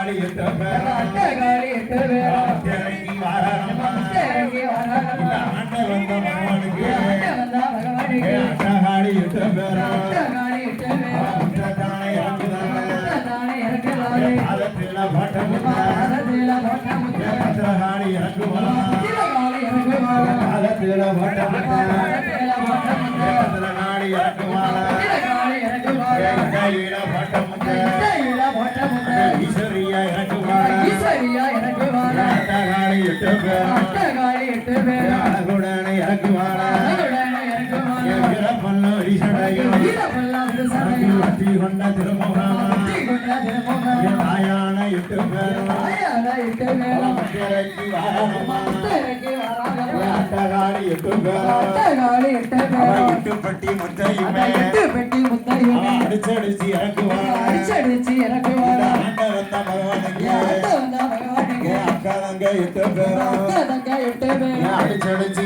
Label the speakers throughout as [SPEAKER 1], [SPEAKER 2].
[SPEAKER 1] அட்டகாளி எட்டு பேரும் இறங்கி வாராளம்மா ஆண்ட வந்த பகவானுக்கு அட்டகாளி எட்டு பேரும் தானே இறங்குதானே பாதத்தில பட்டமுத்தாளி இறங்குவான் பாதத்தில பட்டமுத்தாளி இறங்குவான் கையில பட்டமுத்த ஈஸ்வரியா இறங்குவான் அட்டகாளி எட்டு பேர் அழகுடனே இறங்குவான் கொண்ட திருமுகம் தாயான எட்டு பேரும் அட்டகாளி எட்டு பேரும் எட்டுப்பட்டி முத்தையுமே அடிச்சடிச்சு இறக்குவான் ஆண்டவந்த பகவானுக்கு அக்காதங்க எட்டு பேரும் அடிச்சடிச்சு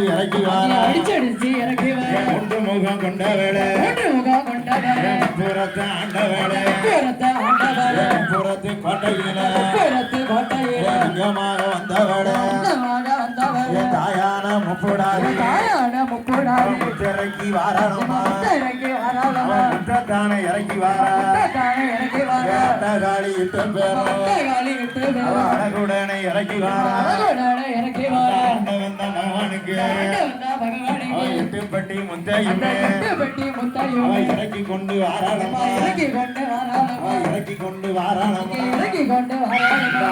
[SPEAKER 1] இறக்குவான் ஒன்று முகம் கொண்ட வேளை புறத்து ஆண்ட வேளை புறத்து கோட்டையில லிங்கமாக வந்த வேளை தாயான முப்புடாதி இறக்கி வாராளம்மா முற்றத்தானே இறக்கி வாராளி எட்டு பேரும் அழகுடனே இறக்கி வாராண்ட பகவானுக்கு எட்டுப்பட்டி முத்தையுமே இறக்கி கொண்டு வாராளம்மா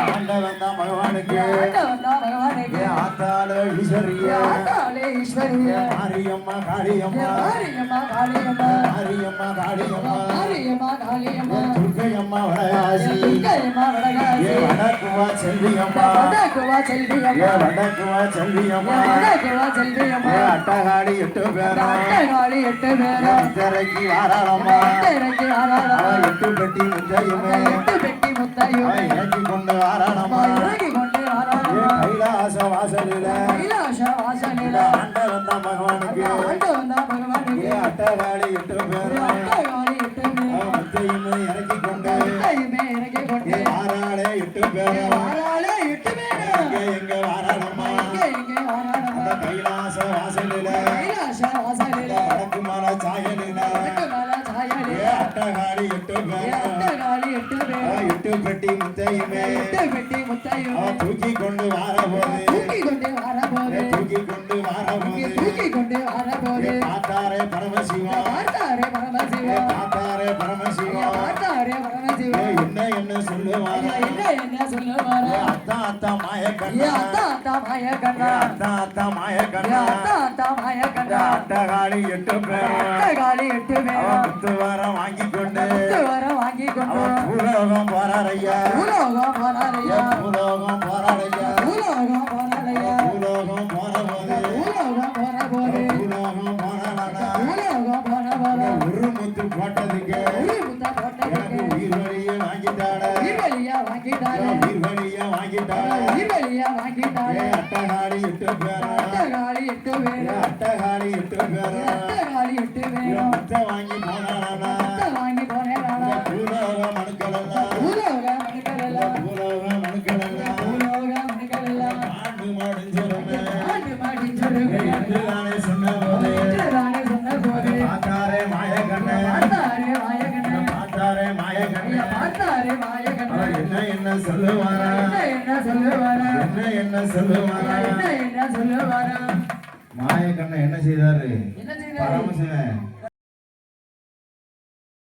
[SPEAKER 1] ஆண்ட வந்த பகவானுக்கு ஆத்தாள ஈஸ்வரியா மாரியம்மா காளியம்மா துர்க்கையம்மா வடகாசி வடக்குவா செல்வியம்மா அட்டகாளி எட்டு பேரும் இறக்கி வாராளம்மா எட்டுப்பட்டி முத்தையுமே இறக்கி கொண்டு வாராளம்மா கைலாச வாசலில ஆண்ட வந்த பகவானுக்கு அட்டகாளி எட்டு பேரும் முத்தையுமே இறக்கி கொண்டு வாராளே எட்டு பேரும் எங்க வாராளம்மா கைலாச வாசலில வடக்கு மலை சாயலில அட்டகாளி எட்டு பேரும் எட்டுப்பட்டி முத்தையுமே தூக்கி கொண்டு வாரபோது பார்த்தாரே பரமசிவா என்ன சொல்லுவாரா அத்தா மாயக்கண்ணா அட்டகாளி எட்டு பேரும் முத்துவரம் வாங்கி கொண்டு பூலோகம் போறாரையா பூலோகம் போறாரையா பூலோகம் போறபோது ஒரு முத்து போட்டதுக்கு எனக்கு உயிர் வழியை வாங்கிட்டாளே அட்டகாளி எட்டு பேரும் முத்த வாங்கி போனானா பூலோகம் மனுக்களெல்லாம் ஆண்டு மாடிஞ்சிருமே என்று தானே சொன்ன போது பார்த்தாரே மாயக்கண்ணே என்ன சொல்லுவாரா மாயக்கண்ணன் என்ன செய்தாரு பரமசிவன்